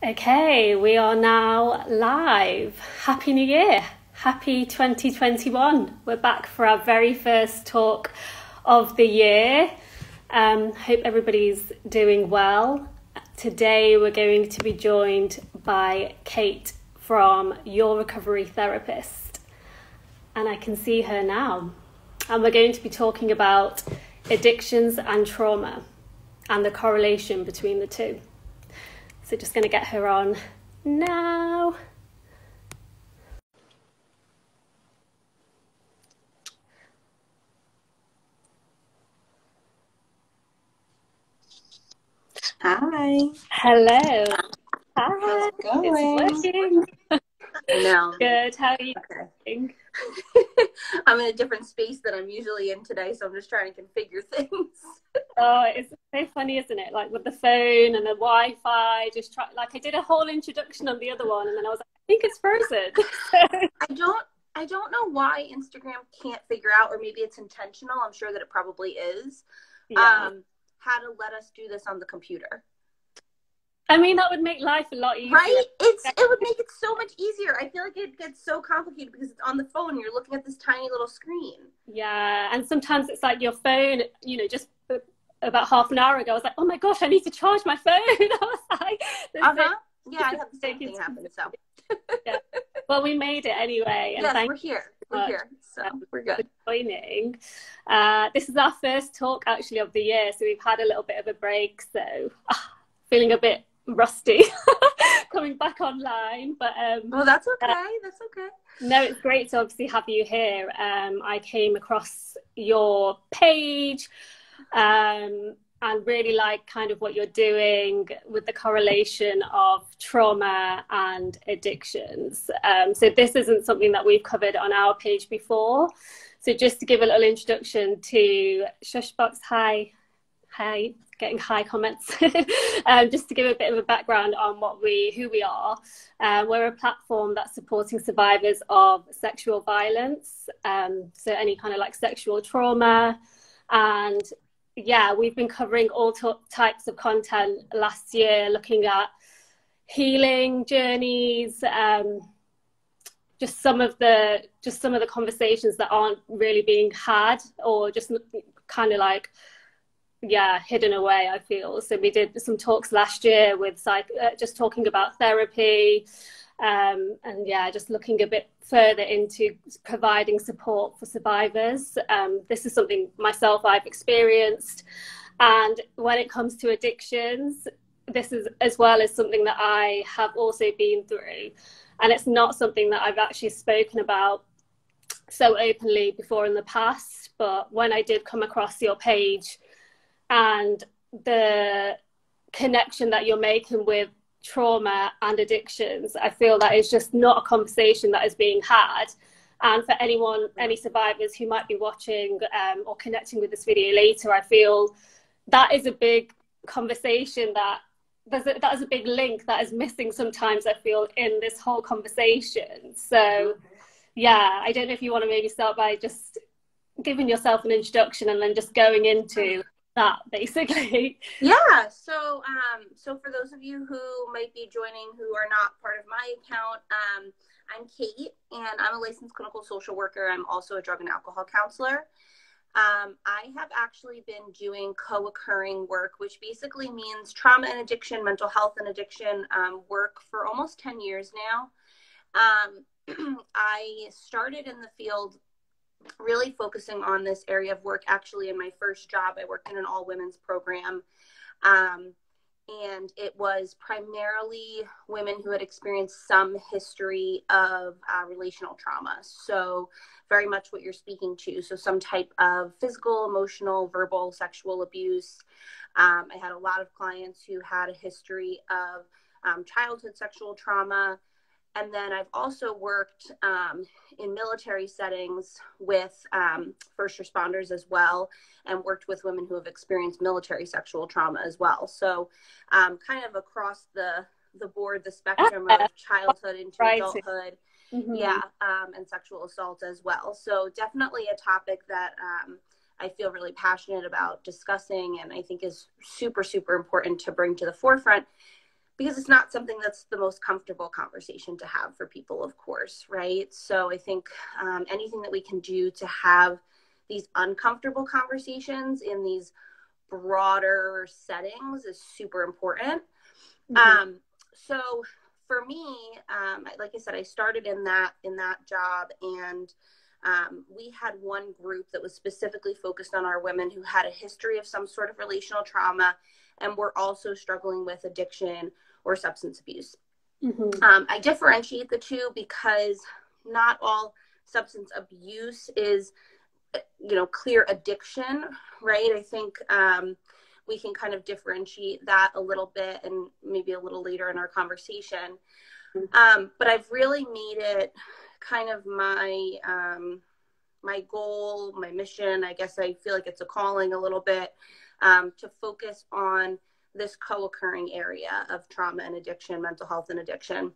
Okay, we are now live. Happy New Year. Happy 2021. We're back for our very first talk of the year. Hope everybody's doing well. Today we're going to be joined by Kate from Your Recovery Therapist. And I can see her now. And we're going to be talking about addictions and trauma and the correlation between the two. So just going to get her on now. Hi. Hello. Hi. How's it going? It's working. I know. Good. How are you doing? I'm in a different space than I'm usually in today, so I'm just trying to configure things. Oh, it's so funny, isn't it? Like with the phone and the Wi-Fi, I did a whole introduction on the other one, and then I was like, I think it's frozen. I don't know why Instagram can't figure out, or maybe it's intentional. I'm sure that it probably is. Yeah. How to let us do this on the computer. I mean, that would make life a lot easier. Right? It would make it so much easier. I feel like it gets so complicated because it's on the phone and you're looking at this tiny little screen. Yeah, and sometimes it's like your phone, just about half an hour ago, I was like, oh my gosh, I need to charge my phone. I was like, yeah, I have the same thing happen, so. Yeah. Well, we made it anyway. And yes, we're here, so we're good. Joining. This is our first talk, actually, of the year, so we've had a little bit of a break, so feeling a bit rusty coming back online, but well, that's okay. No, it's great to obviously have you here. I came across your page and really like kind of what you're doing with the correlation of trauma and addictions. So this isn't something that we've covered on our page before, so just to give a little introduction to Shushbox. Hi, getting high comments. Just to give a bit of a background on who we are. We're a platform that's supporting survivors of sexual violence, so any kind of like sexual trauma. And yeah, we've been covering all types of content last year, looking at healing journeys, just some of the conversations that aren't really being had, or just kind of like hidden away, I feel. So we did some talks last year with just talking about therapy, and just looking a bit further into providing support for survivors. This is something myself I've experienced, and when it comes to addictions, this is as well as something that I have also been through, and it's not something that I've actually spoken about so openly before in the past. But when I did come across your page and the connection that you're making with trauma and addictions, I feel that is just not a conversation that is being had. And for any survivors who might be watching or connecting with this video later, I feel that is a big conversation that is a big link that is missing sometimes, I feel, in this whole conversation. So I don't know if you want to maybe start by just giving yourself an introduction and then just going into that, basically. So for those of you who might be joining who are not part of my account, I'm Kate, and I'm a licensed clinical social worker. I'm also a drug and alcohol counselor. I have actually been doing co-occurring work, which basically means trauma and addiction, mental health and addiction work for almost 10 years now. I started in the field really focusing on this area of work. Actually, in my first job, I worked in an all-women's program, and it was primarily women who had experienced some history of relational trauma. So very much what you're speaking to. So some type of physical, emotional, verbal, sexual abuse. I had a lot of clients who had a history of childhood sexual trauma. And then I've also worked in military settings with first responders as well, and worked with women who have experienced military sexual trauma as well. So kind of across the board, the spectrum of childhood into adulthood, and sexual assault as well. So definitely a topic that I feel really passionate about discussing, and I think is super, super important to bring to the forefront. because it's not something that's the most comfortable conversation to have for people, of course, right? So I think anything that we can do to have these uncomfortable conversations in these broader settings is super important. So for me, like I said, I started in that job, and we had one group that was specifically focused on our women who had a history of some sort of relational trauma and were also struggling with addiction or substance abuse. I differentiate the two because not all substance abuse is, clear addiction, right? I think we can kind of differentiate that a little bit and maybe a little later in our conversation. But I've really made it kind of my goal, my mission. I guess I feel like it's a calling a little bit, to focus on this co-occurring area of trauma and addiction, mental health and addiction.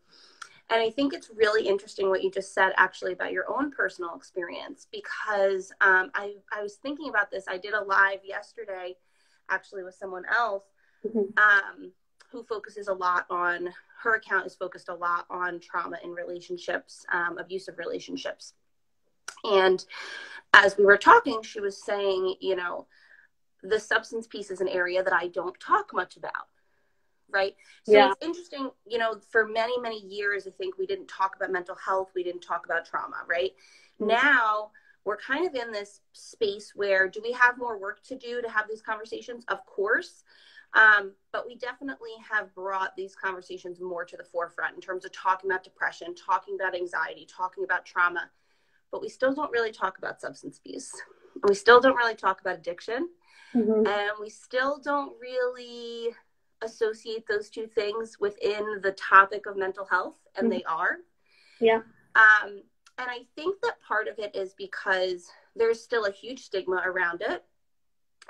And I think it's really interesting what you just said, actually, about your own personal experience, because I was thinking about this. I did a live yesterday, actually, with someone else who focuses a lot on, her account is focused a lot on trauma in relationships, abusive relationships. And as we were talking, she was saying, the substance piece is an area that I don't talk much about. Right. So It's interesting, for many, many years, I think we didn't talk about mental health. We didn't talk about trauma. Right. Now we're kind of in this space where, do we have more work to do to have these conversations? Of course. But we definitely have brought these conversations more to the forefront in terms of talking about depression, talking about anxiety, talking about trauma. But we still don't really talk about substance abuse. We still don't really talk about addiction. And we still don't really associate those two things within the topic of mental health, and they are. And I think that part of it is because there's still a huge stigma around it,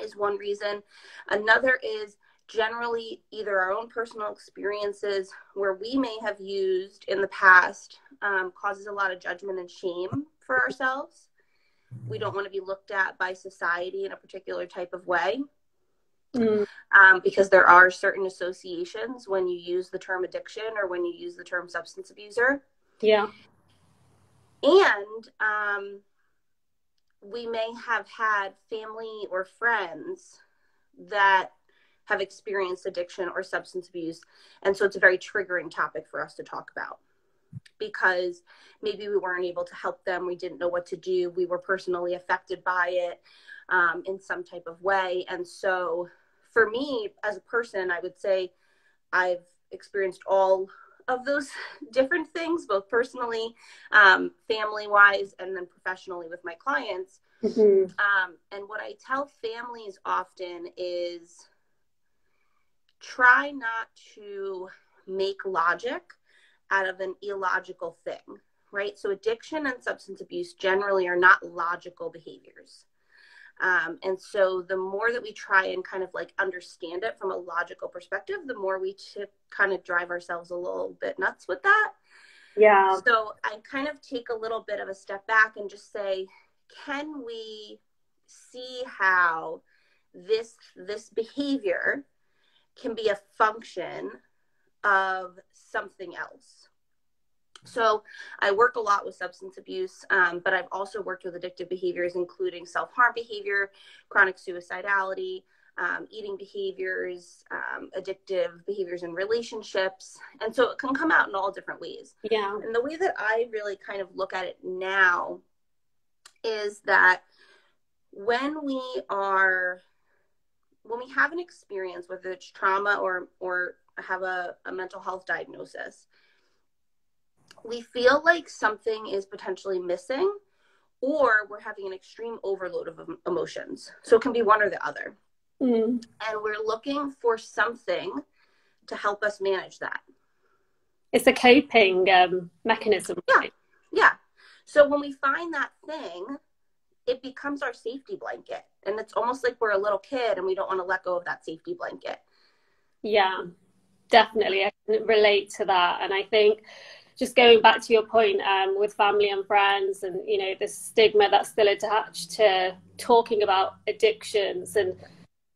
is one reason. Another is generally either our own personal experiences where we may have used in the past causes a lot of judgment and shame for ourselves. We don't want to be looked at by society in a particular type of way. Because there are certain associations when you use the term addiction or when you use the term substance abuser. And we may have had family or friends that have experienced addiction or substance abuse. And so it's a very triggering topic for us to talk about, because maybe we weren't able to help them. We didn't know what to do. We were personally affected by it in some type of way. And so for me as a person, I would say I've experienced all of those different things, both personally, family-wise, and then professionally with my clients. And what I tell families often is try not to make logic out of an illogical thing, right? So addiction and substance abuse generally are not logical behaviors. And so the more that we try and kind of like understand it from a logical perspective, the more we kind of drive ourselves a little bit nuts with that. So I kind of take a little bit of a step back and just say, can we see how this behavior can be a function of something else? So I work a lot with substance abuse, but I've also worked with addictive behaviors, including self-harm behavior, chronic suicidality, eating behaviors, addictive behaviors in relationships. And so it can come out in all different ways. And the way that I really kind of look at it now is that when we have an experience, whether it's trauma or have a mental health diagnosis, we feel like something is potentially missing, or we're having an extreme overload of emotions. So it can be one or the other. And we're looking for something to help us manage that. It's a coping mechanism. So when we find that thing, it becomes our safety blanket. And it's almost like we're a little kid and we don't want to let go of that safety blanket. Yeah, definitely. I can relate to that. And I think just going back to your point with family and friends and, the stigma that's still attached to talking about addictions. And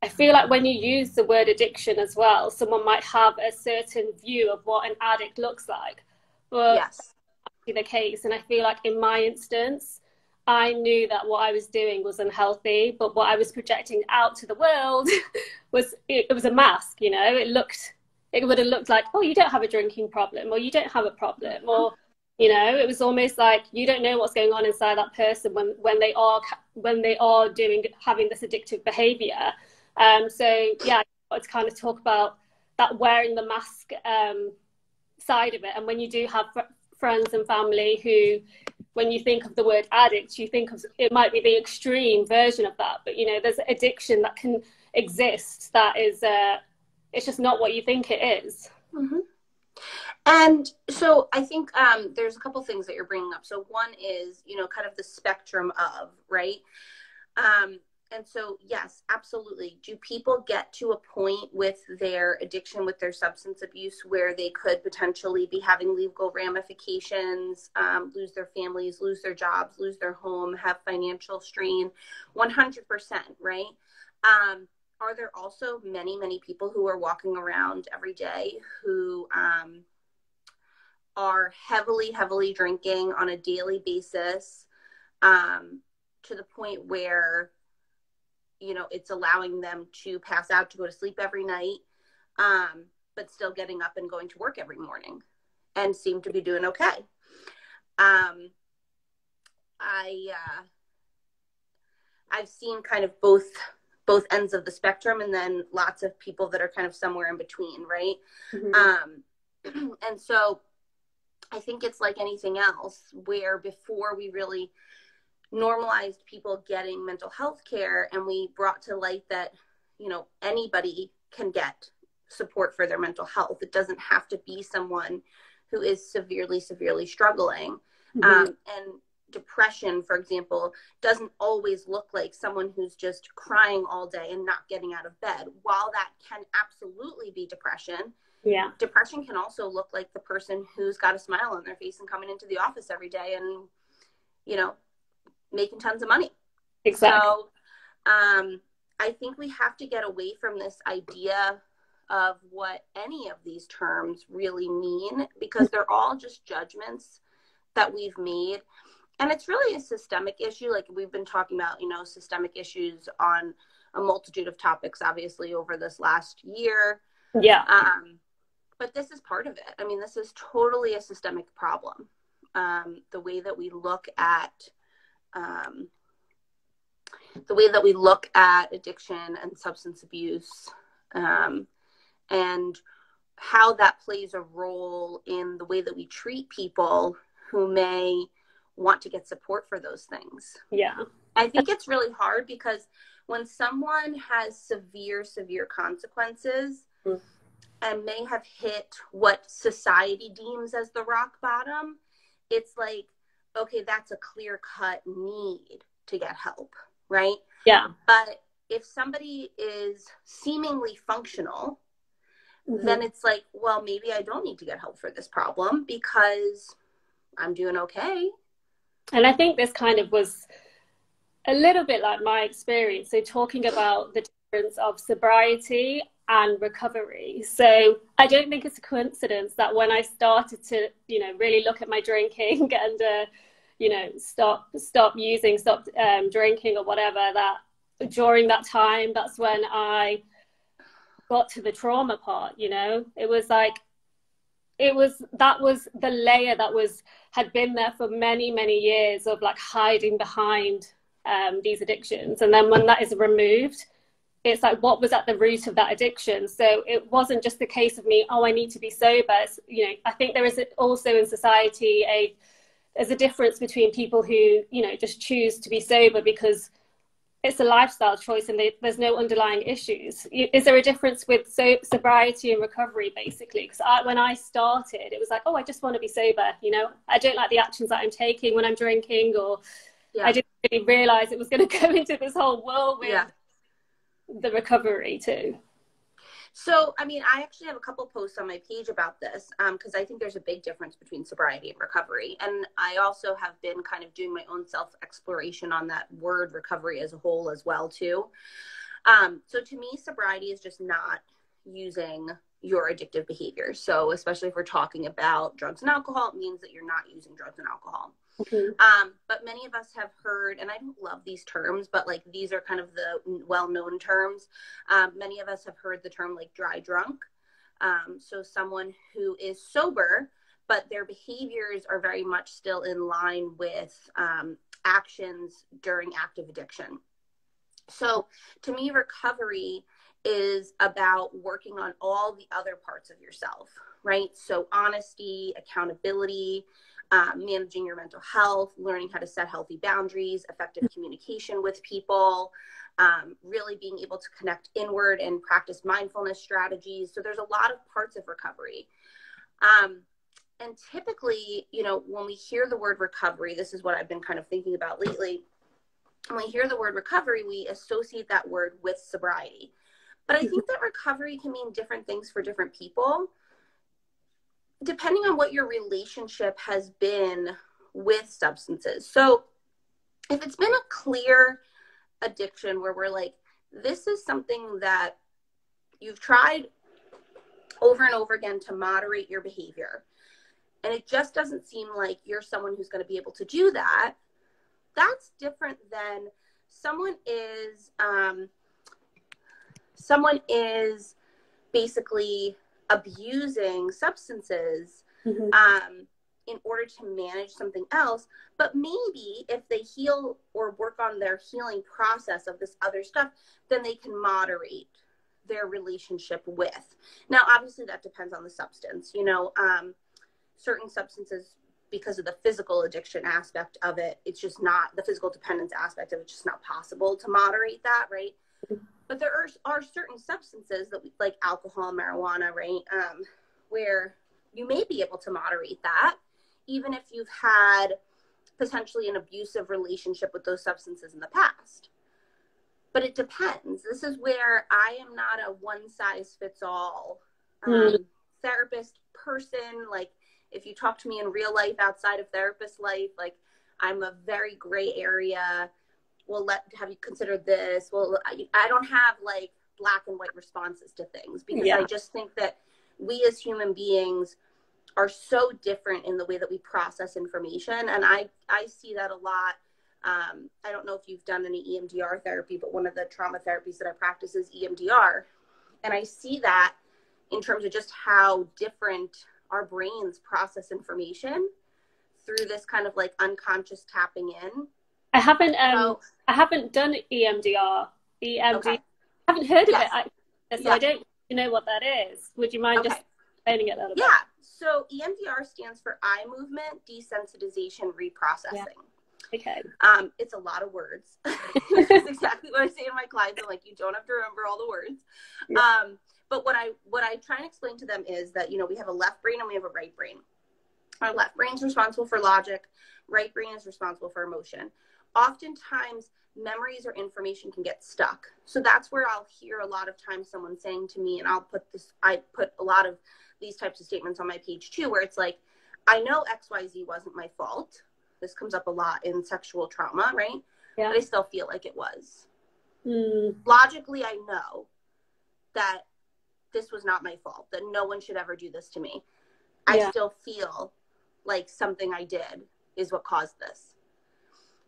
I feel like when you use the word addiction as well, someone might have a certain view of what an addict looks like. But Yes. the case, and I feel like in my instance I knew that what I was doing was unhealthy, but what I was projecting out to the world was it was a mask, you know. It would have looked like, oh, you don't have a drinking problem, or you don't have a problem, or, you know, it was almost like you don't know what's going on inside that person when they are having this addictive behavior. So yeah, I wanted to kind of talk about that wearing the mask side of it. And when you do have friends and family who, when you think of the word addict, you think of it might be the extreme version of that, but you know, there's addiction that can exist that is it's just not what you think it is. Mm-hmm. And so I think there's a couple things that you're bringing up. So one is, you know, kind of the spectrum of, right? And so, yes, absolutely. Do people get to a point with their addiction, with their substance abuse, where they could potentially be having legal ramifications, lose their families, lose their jobs, lose their home, have financial strain? 100%, right? Are there also many, many people who are walking around every day who are heavily, heavily drinking on a daily basis, to the point where, you know, it's allowing them to pass out, to go to sleep every night, but still getting up and going to work every morning and seem to be doing okay? I've seen kind of both ends of the spectrum, and then lots of people that are kind of somewhere in between, right? Mm-hmm. And so I think it's like anything else, where before we really normalized people getting mental health care, and we brought to light that, you know, anybody can get support for their mental health. It doesn't have to be someone who is severely, severely struggling. Mm-hmm. And depression, for example, doesn't always look like someone who's just crying all day and not getting out of bed. While that can absolutely be depression, yeah, depression can also look like the person who's got a smile on their face and coming into the office every day and, you know, making tons of money. Exactly. So I think we have to get away from this idea of what any of these terms really mean, because they're all just judgments that we've made. And it's really a systemic issue. Like we've been talking about, you know, systemic issues on a multitude of topics, obviously, over this last year. Yeah. But this is part of it. I mean, this is totally a systemic problem. The way that we look at addiction and substance abuse, and how that plays a role in the way that we treat people who may want to get support for those things. Yeah. I think it's really hard because when someone has severe consequences, mm-hmm. and may have hit what society deems as the rock bottom, it's like, okay, that's a clear-cut need to get help, right? Yeah. But if somebody is seemingly functional, mm-hmm. then it's like, well, maybe I don't need to get help for this problem because I'm doing okay. And I think this kind of was a little bit like my experience. So talking about the difference of sobriety and recovery. So I don't think it's a coincidence that when I started to, you know, really look at my drinking and, you know, stop drinking or whatever, that during that time, that's when I got to the trauma part, you know. It was like, that was the layer that had been there for many, many years of like hiding behind these addictions. And then when that is removed, it's like, what was at the root of that addiction? So it wasn't just the case of me, oh, I need to be sober. You know, I think there is also in society there's a difference between people who, you know, just choose to be sober because it's a lifestyle choice and there's no underlying issues. Is there a difference with sobriety and recovery, basically? Because when I started, it was like, oh, I just want to be sober. You know, I don't like the actions that I'm taking when I'm drinking, or yeah. I didn't really realize it was going to go into this whole whirlwind. Yeah. The recovery too. So, I mean, I actually have a couple posts on my page about this because I think there's a big difference between sobriety and recovery. And I also have been kind of doing my own self-exploration on that word recovery as a whole as well too. So to me, sobriety is just not using your addictive behaviors. So especially if we're talking about drugs and alcohol, it means that you're not using drugs and alcohol. But many of us have heard, and I don't love these terms, but like these are kind of the well-known terms. Many of us have heard the term like dry drunk. So someone who is sober, but their behaviors are very much still in line with actions during active addiction. So to me, recovery is about working on all the other parts of yourself, right? So honesty, accountability, managing your mental health, learning how to set healthy boundaries, effective communication with people, really being able to connect inward and practice mindfulness strategies. So there's a lot of parts of recovery. And typically, you know, when we hear the word recovery, this is what I've been kind of thinking about lately. When we hear the word recovery, we associate that word with sobriety. But I think that recovery can mean different things for different people, depending on what your relationship has been with substances. So if it's been a clear addiction where we're like, this is something that you've tried over and over again to moderate your behavior, and it just doesn't seem like you're someone who's going to be able to do that, that's different than someone is basically abusing substances in order to manage something else. But maybe if they heal or work on their healing process of this other stuff, then they can moderate their relationship with. Now, obviously that depends on the substance, you know, certain substances, because of the physical addiction aspect of it, it's just not, the physical dependence aspect of it, just not possible to moderate that, right? But there are certain substances that like alcohol, marijuana, right, where you may be able to moderate that, even if you've had potentially an abusive relationship with those substances in the past. But it depends. This is where I am not a one-size-fits-all therapist person. Like, if you talk to me in real life outside of therapist life, like, I'm a very gray area. Well, have you considered this? Well, I don't have like black and white responses to things, because I just think that we as human beings are so different in the way that we process information. And I see that a lot. I don't know if you've done any EMDR therapy, but one of the trauma therapies that I practice is EMDR. And I see that in terms of just how different our brains process information through this kind of like unconscious tapping in. I haven't done EMDR. Okay. I haven't heard of it, so I don't know what that is. Would you mind just explaining it a little bit? Yeah. So EMDR stands for eye movement desensitization reprocessing. Yeah. Okay. It's a lot of words. It's exactly what I say to my clients. I'm like, you don't have to remember all the words. Yeah. But what I try and explain to them is that, you know, we have a left brain and we have a right brain. Our left brain is responsible for logic. Right brain is responsible for emotion. Oftentimes, memories or information can get stuck. So that's where I'll hear a lot of times someone saying to me, and I put a lot of these types of statements on my page too, where it's like, I know XYZ wasn't my fault. This comes up a lot in sexual trauma, right? Yeah. But I still feel like it was. Logically, I know that this was not my fault, that no one should ever do this to me. I still feel like something I did is what caused this.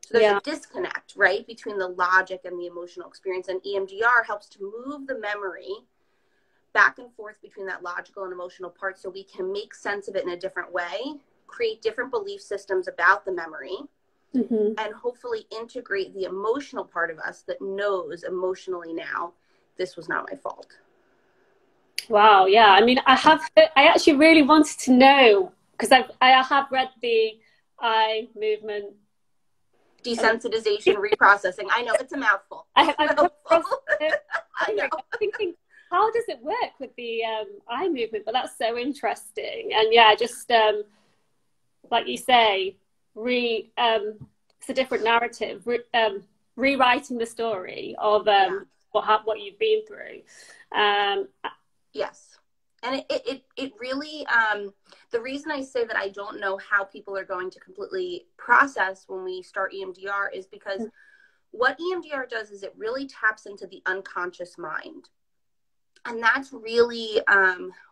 So there's a disconnect, right, between the logic and the emotional experience. And EMDR helps to move the memory back and forth between that logical and emotional part, so we can make sense of it in a different way, create different belief systems about the memory, and hopefully integrate the emotional part of us that knows emotionally now, this was not my fault. Wow. Yeah. I mean, I actually really wanted to know, because I have read the eye movement desensitization reprocessing. I know it's a mouthful. I'm thinking, how does it work with the eye movement? But that's so interesting. And yeah, just like you say, it's a different narrative. Rewriting the story of what you've been through. Yes. And it really, the reason I say that I don't know how people are going to completely process when we start EMDR is because what EMDR does is it really taps into the unconscious mind. And that's really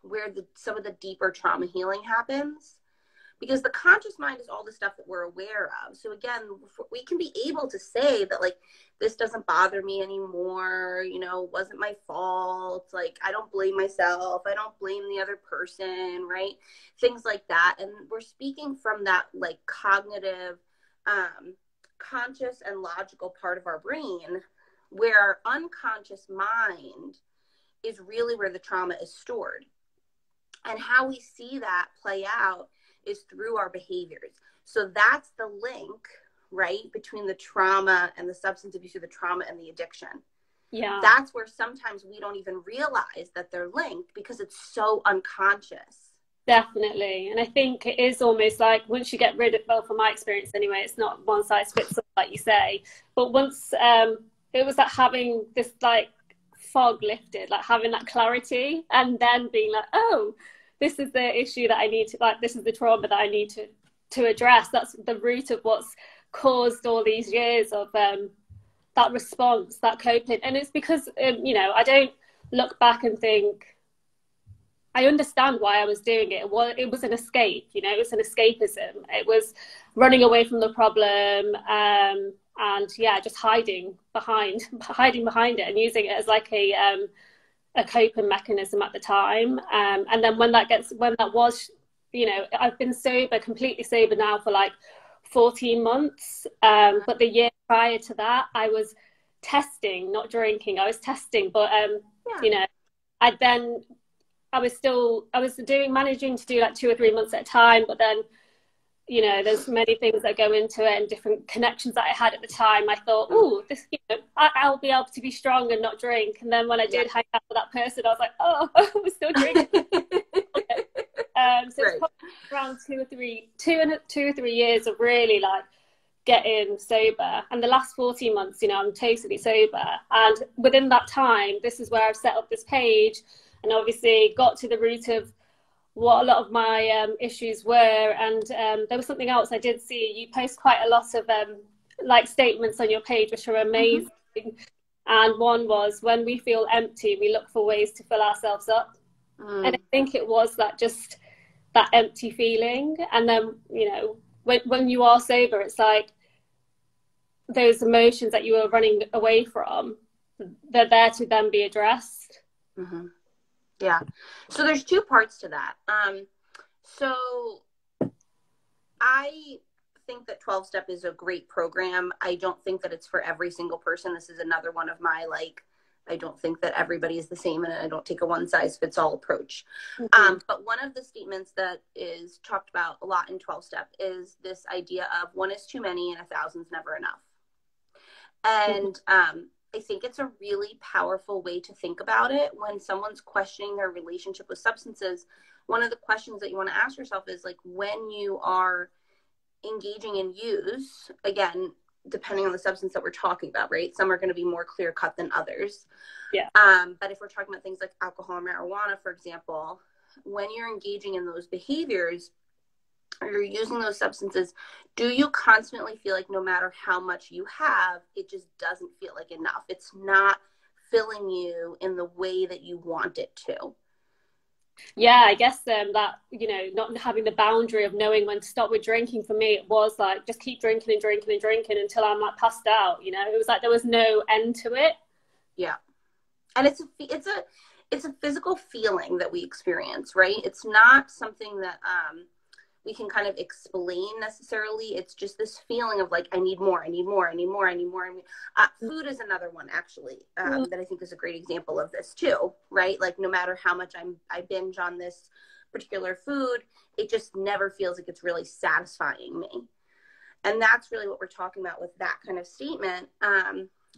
where some of the deeper trauma healing happens. Because the conscious mind is all the stuff that we're aware of. So again, we can be able to say that, like, this doesn't bother me anymore, you know, it wasn't my fault, like, I don't blame myself, I don't blame the other person, right? Things like that. And we're speaking from that, like, cognitive, conscious and logical part of our brain, where our unconscious mind is really where the trauma is stored. And how we see that play out is through our behaviors. So that's the link, right, between the trauma and the substance abuse, or the trauma and the addiction. Yeah. That's where sometimes we don't even realize that they're linked because it's so unconscious. Definitely. And I think it is almost like, once you get rid of, well, from my experience anyway, it's not one size fits all, like you say, but once it was like having this, like, fog lifted, like having that clarity, and then being like, oh, this is the issue that I need to, like, this is the trauma that I need to address. That's the root of what's caused all these years of that response, that coping. And it's because, you know, I don't look back and think, I understand why I was doing it. It was an escape, you know, it was an escapism. It was running away from the problem, and yeah, just hiding behind it and using it as like a coping mechanism at the time. And then when that was, you know, I've been sober, completely sober now for like 14 months. But the year prior to that, I was testing, not drinking. I was testing, but, you know, I was managing to do like 2 or 3 months at a time, but then, you know, there's many things that go into it and different connections that I had at the time. I thought, oh, this, you know, I'll be able to be strong and not drink. And then when I did hang out with that person, I was like, oh, we're still drinking. So it's probably around 2 or 3 years of really, like, getting sober. And the last 14 months, you know, I'm totally sober. And within that time, this is where I've set up this page and obviously got to the root of what a lot of my issues were. And there was something else I did see. You post quite a lot of like statements on your page, which are amazing. And one was, when we feel empty, we look for ways to fill ourselves up. And I think it was just that empty feeling. And then, you know, when you are sober, it's like those emotions that you were running away from, they're there to then be addressed. Yeah. So there's 2 parts to that. So I think that 12-step is a great program. I don't think that it's for every single person. This is another one of my, like, I don't think that everybody is the same, and I don't take a one-size-fits-all approach. But one of the statements that is talked about a lot in 12-step is this idea of 1 is too many and 1,000's never enough. And I think it's a really powerful way to think about it. When someone's questioning their relationship with substances, one of the questions that you want to ask yourself is, like, when you are engaging in use, again, depending on the substance that we're talking about, right? Some are going to be more clear cut than others. Yeah. But if we're talking about things like alcohol or marijuana, for example, when you're engaging in those behaviors, or you're using those substances, do you constantly feel like no matter how much you have, it just doesn't feel like enough? It's not filling you in the way that you want it to. Yeah, I guess that, you know, not having the boundary of knowing when to stop with drinking, for me, it was like, just keep drinking and drinking and drinking until I'm like passed out, you know? It was like there was no end to it. Yeah. And it's a physical feeling that we experience, right? It's not something that we can kind of explain necessarily. It's just this feeling of like, I need more, I need more, I need more, I need more. Food is another one, actually, that I think is a great example of this too, right? Like, no matter how much I binge on this particular food, it just never feels like it's really satisfying me. And that's really what we're talking about with that kind of statement.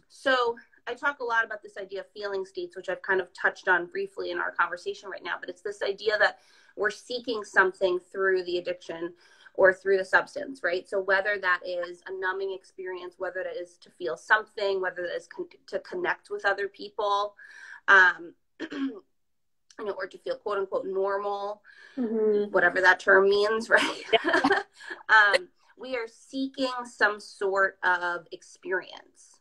So I talk a lot about this idea of feeling states, which I've kind of touched on briefly in our conversation right now, but it's this idea that we're seeking something through the addiction or through the substance, right? So whether that is a numbing experience, whether it is to feel something, whether it is to connect with other people, you know, or to feel quote unquote normal, whatever that term means, right? We are seeking some sort of experience.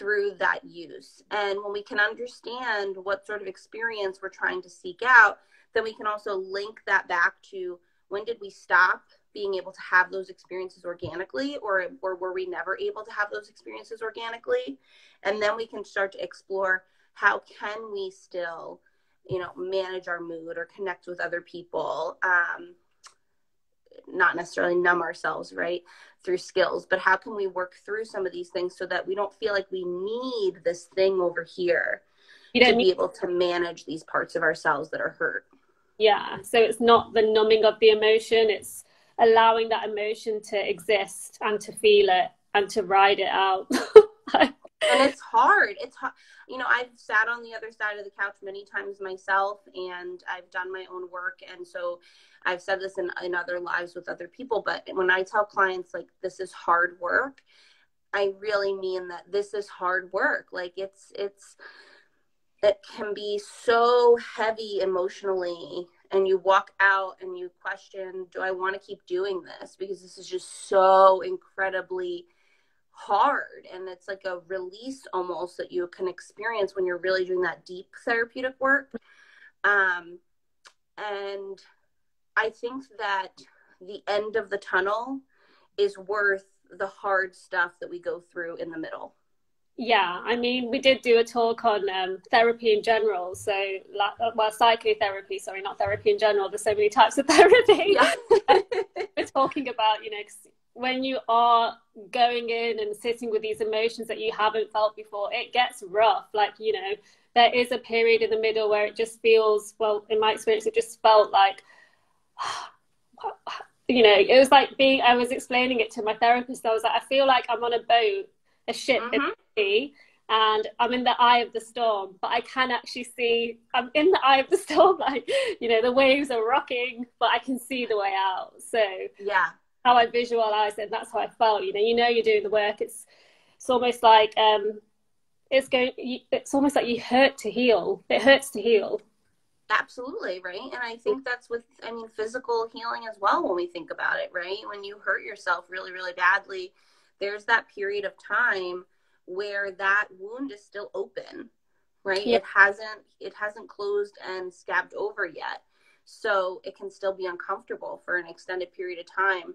through that use. And when we can understand what sort of experience we're trying to seek out, then we can also link that back to when did we stop being able to have those experiences organically, or were we never able to have those experiences organically? And then we can start to explore how can we still, you know, manage our mood or connect with other people, not necessarily numb ourselves, right, through skills, but how can we work through some of these things so that we don't feel like we need this thing over here to be able to manage these parts of ourselves that are hurt. Yeah, so it's not the numbing of the emotion, it's allowing that emotion to exist and to feel it and to ride it out. And it's hard. It's hard. You know, I've sat on the other side of the couch many times myself, and I've done my own work. And so I've said this in other lives with other people, but when I tell clients, like, this is hard work, I really mean that this is hard work. Like, it can be so heavy emotionally, and you walk out and you question, do I want to keep doing this? Because this is just so incredibly hard. And it's like a release almost that you can experience when you're really doing that deep therapeutic work. And I think that the end of the tunnel is worth the hard stuff that we go through in the middle. Yeah, I mean, we did do a talk on therapy in general. So, well, psychotherapy, sorry, not therapy in general. There's so many types of therapy. Yeah. We're talking about, you know, when you are going in and sitting with these emotions that you haven't felt before, it gets rough. Like, you know, there is a period in the middle where it just feels, well, in my experience, it just felt like, you know, it was like I was explaining it to my therapist. I was like, I feel like I'm on a boat, a ship in the sea, and I'm in the eye of the storm, but I can actually see I'm in the eye of the storm. Like, you know, the waves are rocking, but I can see the way out. So yeah, how I visualized it, and that's how I felt. You know, you're doing the work. It's almost like it's almost like you hurt to heal. It hurts to heal. Absolutely, right. And I think that's with, I mean, physical healing as well when we think about it, right? When you hurt yourself really, really badly, there's that period of time where that wound is still open, right? Yeah. It hasn't closed and scabbed over yet. So it can still be uncomfortable for an extended period of time.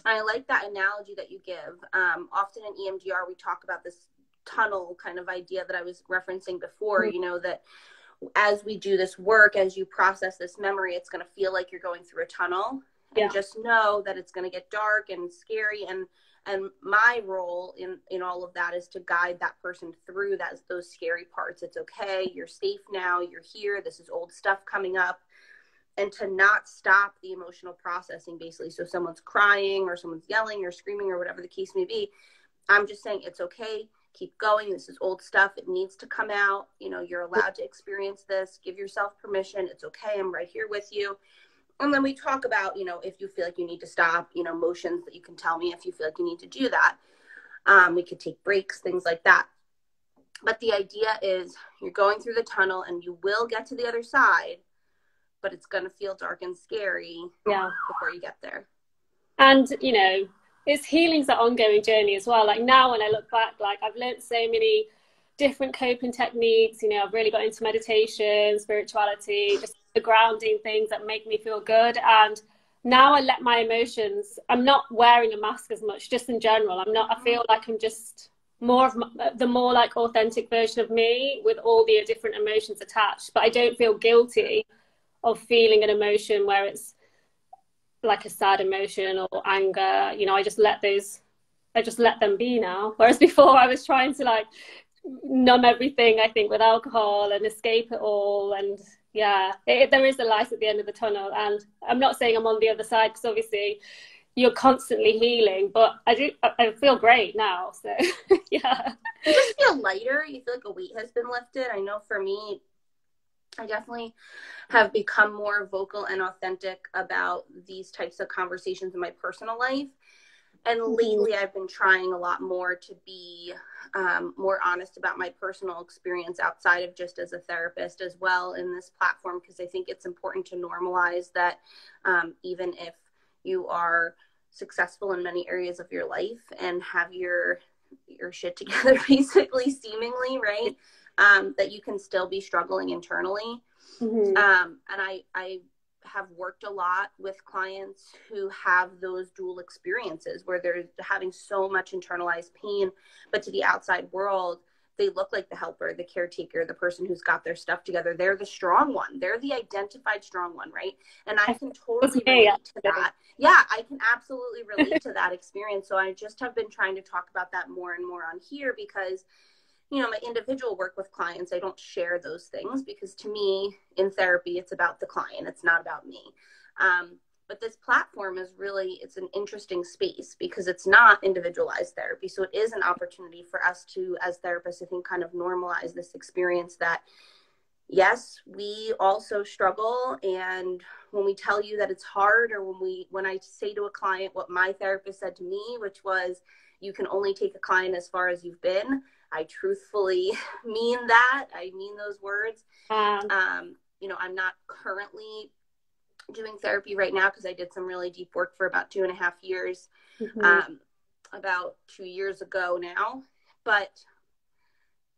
I like that analogy that you give. Often in EMDR, we talk about this tunnel kind of idea that I was referencing before, you know, that as we do this work, as you process this memory, it's going to feel like you're going through a tunnel. And just know that it's going to get dark and scary. And my role in all of that is to guide that person through those scary parts. It's okay. You're safe now. You're here. This is old stuff coming up. And to not stop the emotional processing, basically. So someone's crying or someone's yelling or screaming or whatever the case may be. I'm just saying it's okay. Keep going. This is old stuff. It needs to come out. You know, you're allowed to experience this. Give yourself permission. It's okay. I'm right here with you. And then we talk about, you know, if you feel like you need to stop, you know, motions that you can tell me if you feel like you need to do that. We could take breaks, things like that. But the idea is you're going through the tunnel and you will get to the other side, but it's going to feel dark and scary before you get there. And, you know, healing's an ongoing journey as well. Like now when I look back, like I've learned so many different coping techniques. You know, I've really got into meditation, spirituality, just the grounding things that make me feel good. And now I let my emotions, I'm not wearing a mask as much, just in general. I feel like I'm just more of the more like authentic version of me with all the different emotions attached. But I don't feel guilty of feeling an emotion where it's like a sad emotion or anger. You know, I just let them be now. Whereas before I was trying to like numb everything, I think, with alcohol and escape it all. And there is a light at the end of the tunnel. And I'm not saying I'm on the other side, because obviously you're constantly healing, but I feel great now. So yeah. You just feel lighter. You feel like a weight has been lifted. I know for me, I definitely have become more vocal and authentic about these types of conversations in my personal life. And lately I've been trying a lot more to be more honest about my personal experience outside of just as a therapist as well in this platform, because I think it's important to normalize that even if you are successful in many areas of your life and have your your shit together, basically, seemingly, right? That you can still be struggling internally. Mm-hmm. And I have worked a lot with clients who have those dual experiences where they're having so much internalized pain, but to the outside world, they look like the helper, the caretaker, the person who's got their stuff together. They're the strong one. They're the identified strong one, right? And I can totally relate to that. Yeah, I can absolutely relate to that experience. So I just have been trying to talk about that more and more on here because, you know, my individual work with clients, I don't share those things because to me in therapy, it's about the client. It's not about me. But this platform is really, it's an interesting space because it's not individualized therapy. So it is an opportunity for us to, as therapists, I think, kind of normalize this experience that, yes, we also struggle. And when we tell you that it's hard, or when I say to a client what my therapist said to me, which was, you can only take a client as far as you've been, I truthfully mean that. I mean those words. You know, I'm not currently doing therapy right now because I did some really deep work for about 2.5 years, about 2 years ago now. But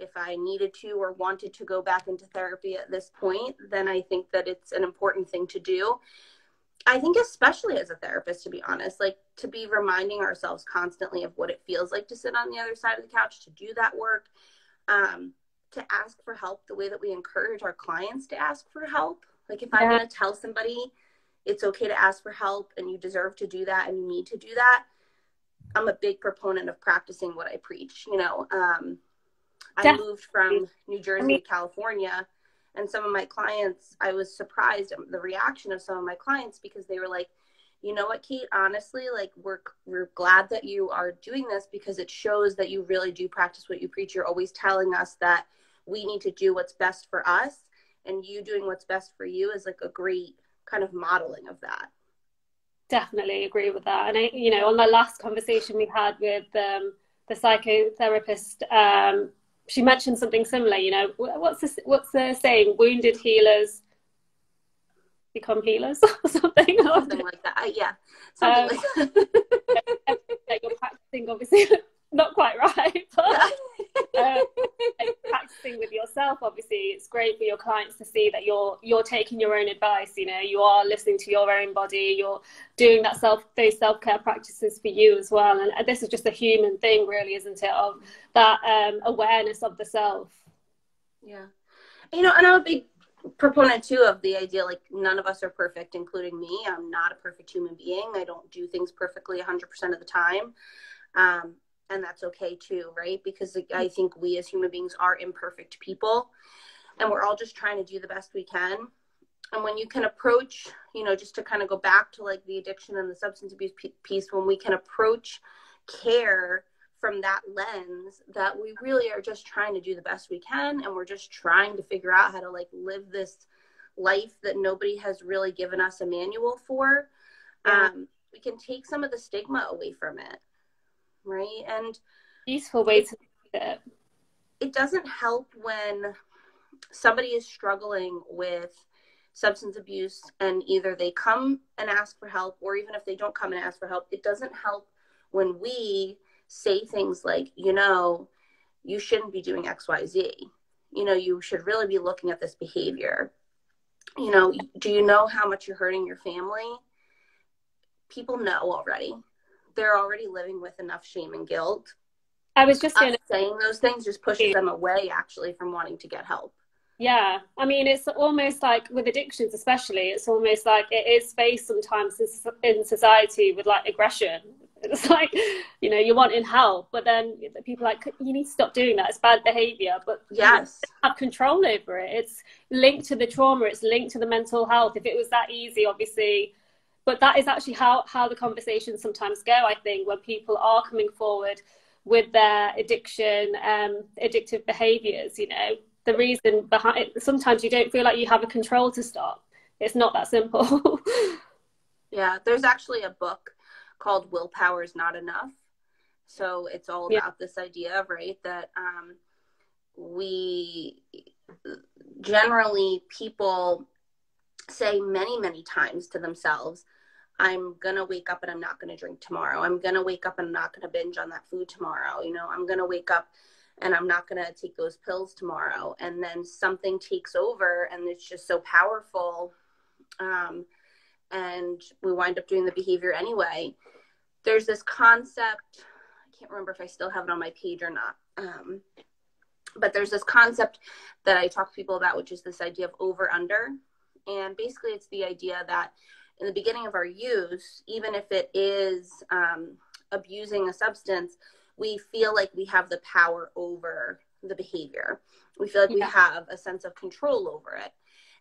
if I needed to or wanted to go back into therapy at this point, then I think that it's an important thing to do. I think especially as a therapist, to be honest, like to be reminding ourselves constantly of what it feels like to sit on the other side of the couch, to do that work, to ask for help the way that we encourage our clients to ask for help. Like if I'm going to tell somebody it's okay to ask for help and you deserve to do that and you need to do that, I'm a big proponent of practicing what I preach. You know, I moved from New Jersey to California, and some of my clients, I was surprised at the reaction of some of my clients because they were like, you know what, Kate, honestly, like we're glad that you are doing this because it shows that you really do practice what you preach. You're always telling us that we need to do what's best for us, and you doing what's best for you is like a great kind of modeling of that. Definitely agree with that. And I, you know, on the last conversation we had with the psychotherapist, she mentioned something similar. You know, what's the saying? Wounded healers become healers, or something. Something like that. Yeah, something like that. You're practicing, obviously, not quite right, but practicing with yourself. Obviously, it's great for your clients to see that you're taking your own advice. You know, you are listening to your own body. You're doing those self-care practices for you as well. And this is just a human thing, really, isn't it? Of that awareness of the self. Yeah, you know, and I'm a big proponent too of the idea like none of us are perfect, including me. I'm not a perfect human being. I don't do things perfectly 100% of the time. And that's okay too, right? Because I think we as human beings are imperfect people and we're all just trying to do the best we can. And when you can approach, you know, just to kind of go back to like the addiction and the substance abuse piece, when we can approach care from that lens, that we really are just trying to do the best we can. And we're just trying to figure out how to like live this life that nobody has really given us a manual for. We can take some of the stigma away from it. Right. And useful way to do it. It doesn't help when somebody is struggling with substance abuse and either they come and ask for help, or even if they don't come and ask for help, it doesn't help when we say things like, you know, you shouldn't be doing XYZ. You know, you should really be looking at this behavior. You know, do you know how much you're hurting your family? People know already. They're already living with enough shame and guilt. I was just saying those things just pushes them away actually from wanting to get help. Yeah, I mean, it's almost like with addictions, especially, it's almost like it is faced sometimes in society with like aggression. It's like, you know, you're wanting help, but then people are like, you need to stop doing that. It's bad behavior, but yes, you have control over it. It's linked to the trauma. It's linked to the mental health. If it was that easy, obviously. But that is actually how the conversations sometimes go, I think, when people are coming forward with their addiction, addictive behaviors, you know, the reason behind it, sometimes you don't feel like you have a control to stop. It's not that simple. Yeah, there's actually a book called Willpower is Not Enough. So it's all about this idea of, right, that we generally, people say many, many times to themselves, I'm going to wake up and I'm not going to drink tomorrow. I'm going to wake up and I'm not going to binge on that food tomorrow. You know, I'm going to wake up and I'm not going to take those pills tomorrow. And then something takes over and it's just so powerful. And we wind up doing the behavior anyway. There's this concept, I can't remember if I still have it on my page or not. But there's this concept that I talk to people about, which is this idea of over under. And basically it's the idea that in the beginning of our use, even if it is abusing a substance, we feel like we have the power over the behavior. We feel like we have a sense of control over it.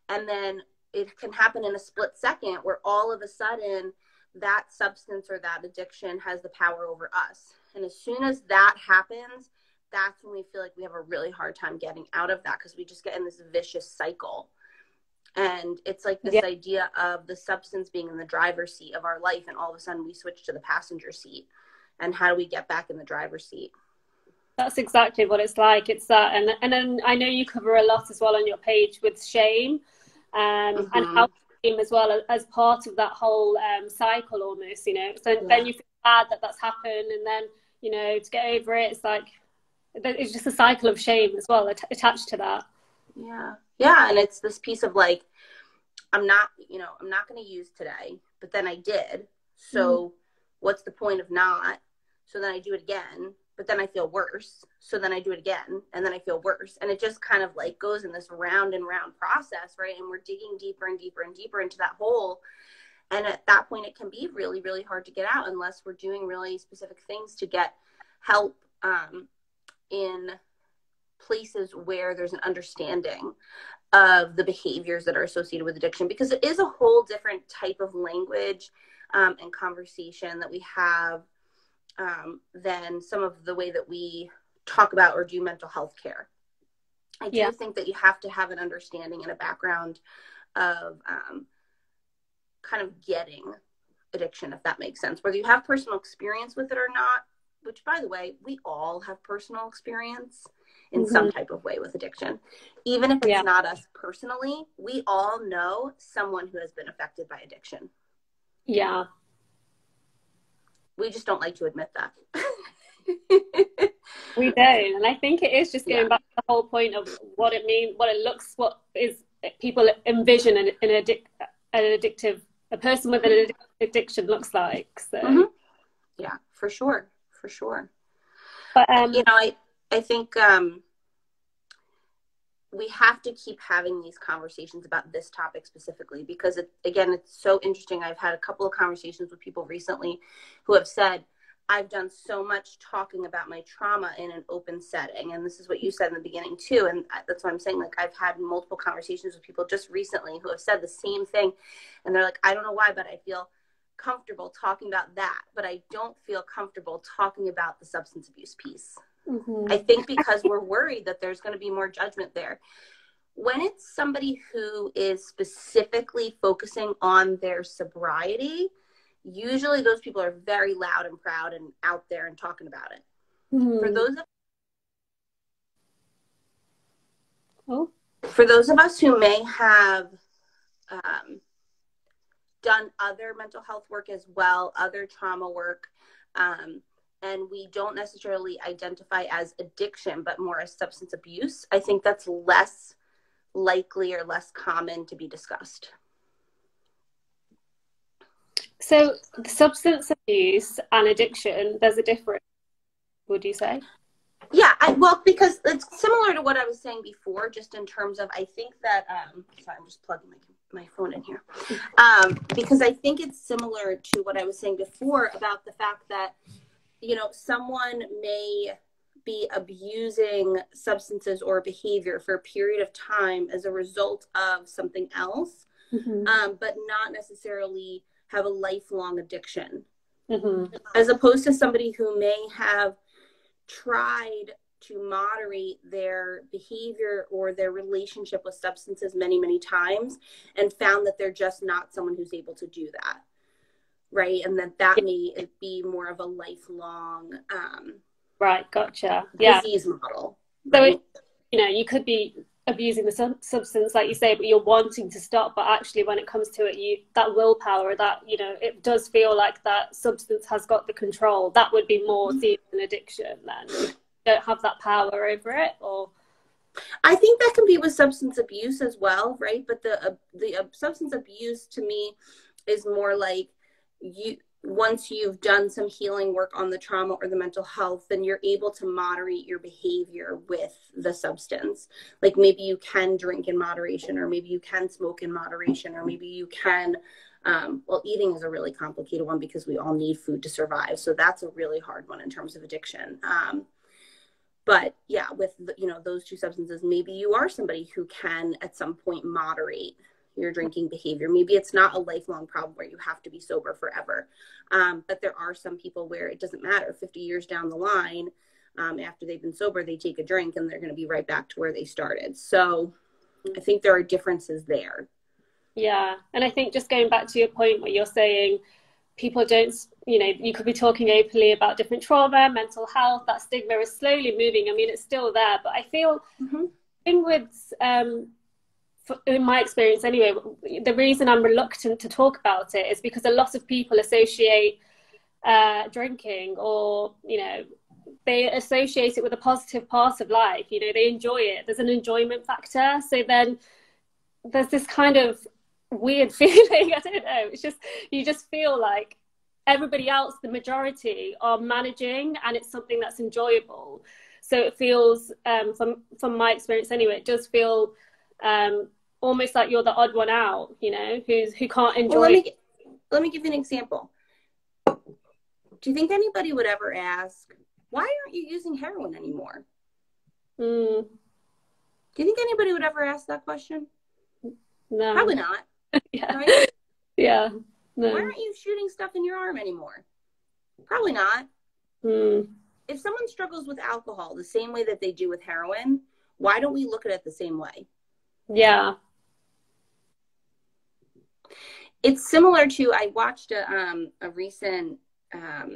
And then it can happen in a split second where all of a sudden that substance or that addiction has the power over us. And as soon as that happens, that's when we feel like we have a really hard time getting out of that, because we just get in this vicious cycle. And it's like this idea of the substance being in the driver's seat of our life, and all of a sudden we switch to the passenger seat. And how do we get back in the driver's seat? That's exactly what it's like. It's that, and then I know you cover a lot as well on your page with shame, and how shame as well as part of that whole cycle almost, you know. So then you feel bad that that's happened, and then, you know, to get over it, it's like, it's just a cycle of shame as well attached to that. Yeah. And it's this piece of like, I'm not going to use today, but then I did. So what's the point of not? So then I do it again, but then I feel worse. So then I do it again, and then I feel worse. And it just kind of like goes in this round and round process, right? And we're digging deeper and deeper and deeper into that hole. And at that point, it can be really, really hard to get out unless we're doing really specific things to get help in places where there's an understanding of the behaviors that are associated with addiction, because it is a whole different type of language and conversation that we have than some of the way that we talk about or do mental health care. I do think that you have to have an understanding and a background of kind of getting addiction, if that makes sense, whether you have personal experience with it or not, which, by the way, we all have personal experience in some type of way with addiction. Even if it's not us personally, we all know someone who has been affected by addiction. Yeah. We just don't like to admit that. We don't. And I think it is just going back to the whole point of what it means, what it looks, what is people envision a person with an addiction looks like. So yeah, for sure. But you know, I think we have to keep having these conversations about this topic specifically, because it's so interesting. I've had a couple of conversations with people recently who have said, I've done so much talking about my trauma in an open setting. And this is what you said in the beginning too. And that's what I'm saying. Like, I've had multiple conversations with people just recently who have said the same thing. And they're like, I don't know why, but I feel comfortable talking about that, but I don't feel comfortable talking about the substance abuse piece. I think because we're worried that there's going to be more judgment there. When it's somebody who is specifically focusing on their sobriety, usually those people are very loud and proud and out there and talking about it. For those of us who may have done other mental health work as well, other trauma work, and we don't necessarily identify as addiction, but more as substance abuse, I think that's less likely or less common to be discussed. So substance abuse and addiction, there's a difference, would you say? Yeah, because it's similar to what I was saying before, just in terms of, I think that, sorry, I'm just plugging my phone in here. Because I think it's similar to what I was saying before about the fact that, you know, someone may be abusing substances or behavior for a period of time as a result of something else, but not necessarily have a lifelong addiction, as opposed to somebody who may have tried to moderate their behavior or their relationship with substances many, many times and found that they're just not someone who's able to do that. Right. And that may be more of a lifelong right. Gotcha. Disease model. So right? you know, you could be abusing the substance, like you say, but you're wanting to stop. But actually, when it comes to it, that willpower, that, you know, it does feel like that substance has got the control. That would be more seen as an addiction then. You don't have that power over it, or... I think that can be with substance abuse as well, right? But the substance abuse to me is more like, once you've done some healing work on the trauma or the mental health, then you're able to moderate your behavior with the substance. Like maybe you can drink in moderation, or maybe you can smoke in moderation, or maybe you can, well, eating is a really complicated one because we all need food to survive. So that's a really hard one in terms of addiction. But yeah, with those two substances, maybe you are somebody who can at some point moderate your drinking behavior. Maybe it's not a lifelong problem where you have to be sober forever. But there are some people where it doesn't matter. 50 years down the line, after they've been sober, they take a drink and they're going to be right back to where they started. So I think there are differences there. Yeah. And I think just going back to your point where you're saying people don't, you could be talking openly about different trauma, mental health, that stigma is slowly moving. I mean, it's still there, but I feel thing with, in my experience anyway, the reason I'm reluctant to talk about it is because a lot of people associate drinking, or, they associate it with a positive part of life. They enjoy it. There's an enjoyment factor. So then there's this kind of weird feeling. I don't know. It's just, you just feel like everybody else, the majority, are managing, and it's something that's enjoyable. So it feels, from my experience anyway, it does feel almost like you're the odd one out, who can't enjoy. Well, let me give you an example. Do you think anybody would ever ask, why aren't you using heroin anymore? Do you think anybody would ever ask that question? No. Probably not. Yeah. Right? Yeah. No. Why aren't you shooting stuff in your arm anymore? Probably not. If someone struggles with alcohol the same way that they do with heroin, why don't we look at it the same way? Yeah. It's similar to, I watched a recent, I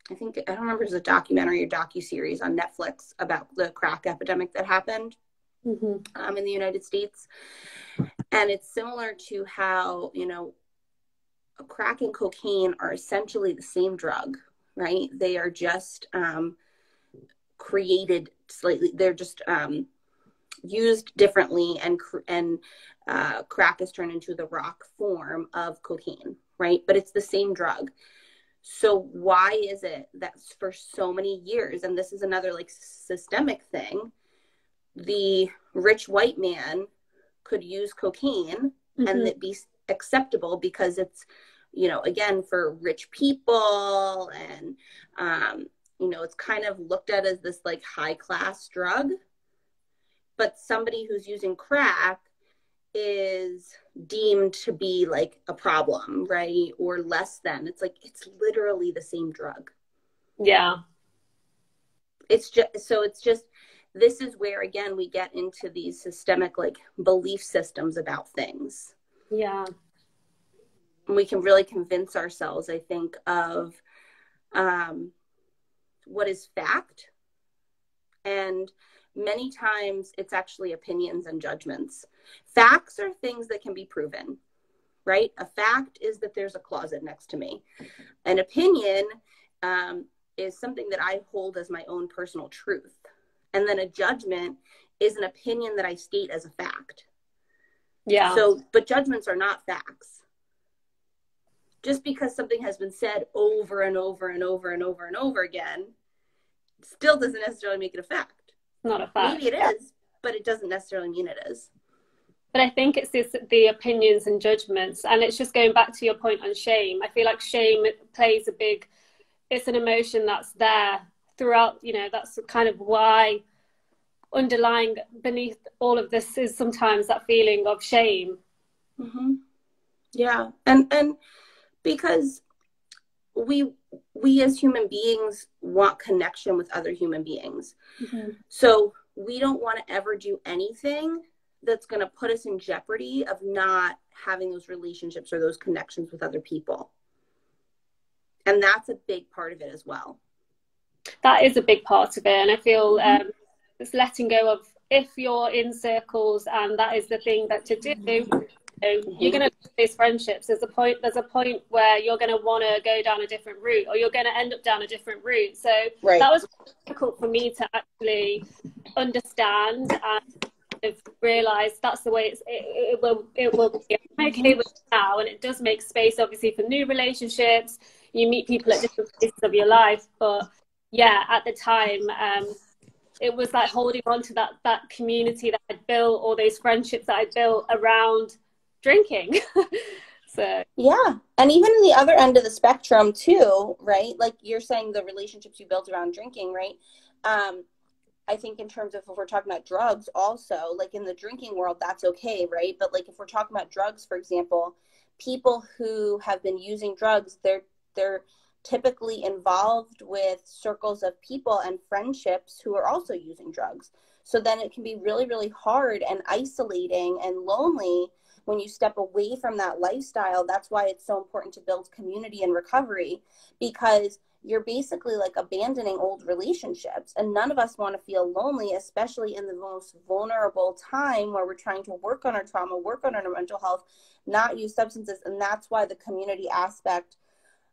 don't remember if it was a documentary or docuseries on Netflix about the crack epidemic that happened in the United States. And it's similar to how, crack and cocaine are essentially the same drug, right? They are just created slightly. They're just used differently, and crack is turned into the rock form of cocaine, right? But it's the same drug. So why is it that for so many years, and this is another like systemic thing, the rich white man could use cocaine and it be acceptable because it's, again, for rich people, and, it's kind of looked at as this like high class drug, but somebody who's using crack is deemed to be like a problem, right? Or less than. It's like, it's literally the same drug. Yeah. It's just, this is where, again, we get into these systemic, like, belief systems about things. Yeah. And we can really convince ourselves, I think, of what is fact. And many times it's actually opinions and judgments. Facts are things that can be proven, right? A fact is that there's a closet next to me. An opinion is something that I hold as my own personal truth. And then a judgment is an opinion that I state as a fact. Yeah. So, but judgments are not facts. Just because something has been said over and over and over and over and over again, still doesn't necessarily make it a fact. Not a fact. Maybe it is, but it doesn't necessarily mean it is. But I think it's the opinions and judgments. And it's just going back to your point on shame. I feel like shame plays it's an emotion that's there throughout, that's kind of why underlying beneath all of this is sometimes that feeling of shame. Yeah. And because we as human beings want connection with other human beings. So we don't want to ever do anything that's going to put us in jeopardy of not having those relationships or those connections with other people. And that's a big part of it as well. That is a big part of it. And I feel it's letting go if you're in circles and that is the thing that to do, you're going to lose those friendships. There's a point where you're going to want to go down a different route, or you're going to end up down a different route. So that was difficult for me to actually understand and realize that's the way it will be. I'm okay with it now, and it does make space obviously for new relationships. You meet people at different places of your life, but yeah, at the time, it was like holding on to that community that I'd built, all those friendships that I built around drinking. So yeah, and even the other end of the spectrum too, right? Like you're saying, the relationships you built around drinking, right? I think in terms of, if we're talking about drugs also, like in the drinking world, that's okay, right? But like if we're talking about drugs, for example, people who have been using drugs, they're typically involved with circles of people and friendships who are also using drugs. So then it can be really, really hard and isolating and lonely when you step away from that lifestyle. That's why it's so important to build community and recovery, because you're basically like abandoning old relationships, and none of us want to feel lonely, especially in the most vulnerable time where we're trying to work on our trauma, work on our mental health, not use substances. And that's why the community aspect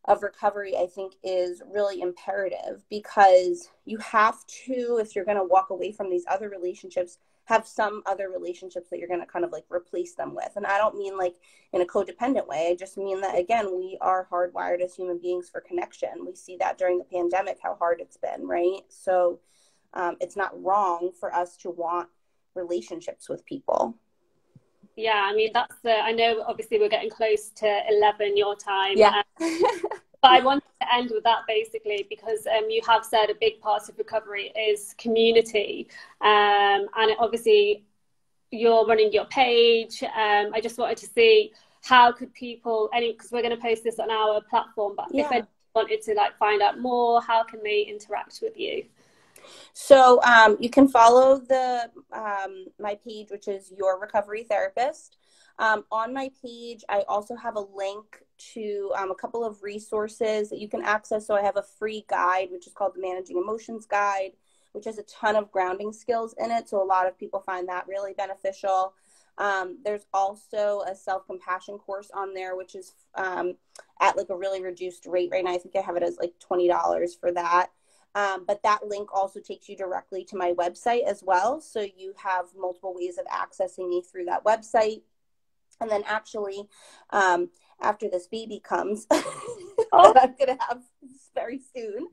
of recovery, I think, is really imperative, because you have to, if you're going to walk away from these other relationships, have some other relationships that you're going to kind of like replace them with. And I don't mean like in a codependent way. I just mean that, again, we are hardwired as human beings for connection. We see that during the pandemic, how hard it's been, right? So it's not wrong for us to want relationships with people. Yeah, I mean, I know obviously we're getting close to 11 your time. Yeah. But I wanted to end with that basically because you have said a big part of recovery is community. And obviously you're running your page. I just wanted to see how could people, because we're going to post this on our platform, but if anyone wanted to like find out more, how can they interact with you? So you can follow my page, which is Your Recovery Therapist. On my page, I also have a link to a couple of resources that you can access. So I have a free guide, which is called the Managing Emotions Guide, which has a ton of grounding skills in it. So a lot of people find that really beneficial. There's also a self-compassion course on there, which is at like a really reduced rate right now. I think I have it as like $20 for that. But that link also takes you directly to my website as well. So you have multiple ways of accessing me through that website. And then actually, after this baby comes, that I'm going to have very soon.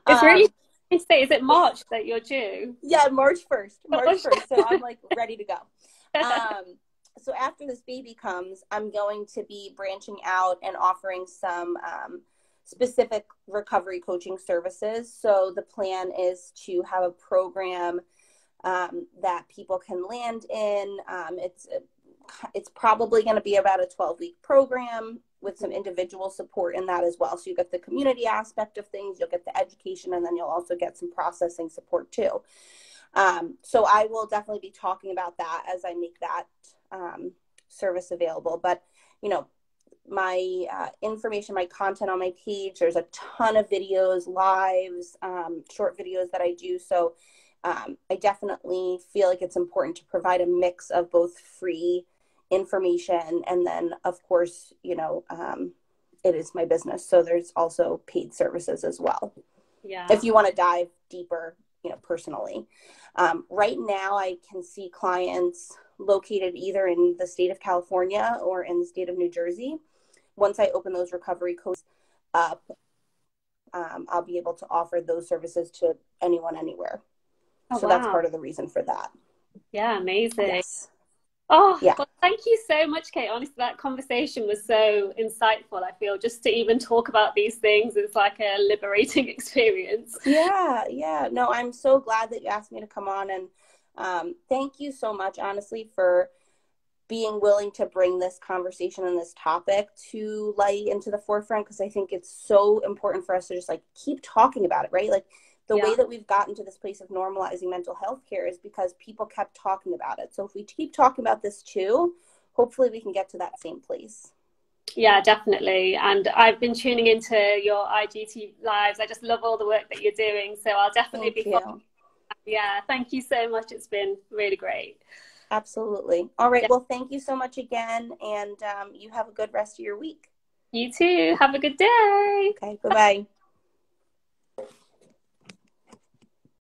It's really, is it March that you're due? Yeah, March 1st. So I'm like ready to go. So after this baby comes, I'm going to be branching out and offering some specific recovery coaching services. So the plan is to have a program that people can land in. It's probably going to be about a 12-week program with some individual support in that as well. So you get the community aspect of things, you'll get the education, and then you'll also get some processing support too. So I will definitely be talking about that as I make that service available. But, you know, my information, my content on my page, there's a ton of videos, lives, short videos that I do. So I definitely feel like it's important to provide a mix of both free information and then, of course, you know, it is my business. So there's also paid services as well. Yeah. If you want to dive deeper, you know, personally. Right now I can see clients located either in the state of California or in the state of New Jersey. Once I open those recovery codes up, I'll be able to offer those services to anyone, anywhere. So that's part of the reason for that. Yeah, amazing. Yes. Oh, yeah. Well, thank you so much, Kate. Honestly, that conversation was so insightful. I feel just to even talk about these things is like a liberating experience. Yeah. No, I'm so glad that you asked me to come on, and thank you so much, honestly, for being willing to bring this conversation and this topic to light into the forefront, because I think it's so important for us to just like keep talking about it, right? Like the way that we've gotten to this place of normalizing mental health care is because people kept talking about it. So if we keep talking about this too, hopefully we can get to that same place. Yeah, definitely. And I've been tuning into your IGTV lives. I just love all the work that you're doing. So I'll definitely be following Yeah, thank you so much. It's been really great. Absolutely. All right. Well, thank you so much again. And you have a good rest of your week. You too. Have a good day. Okay. Bye-bye.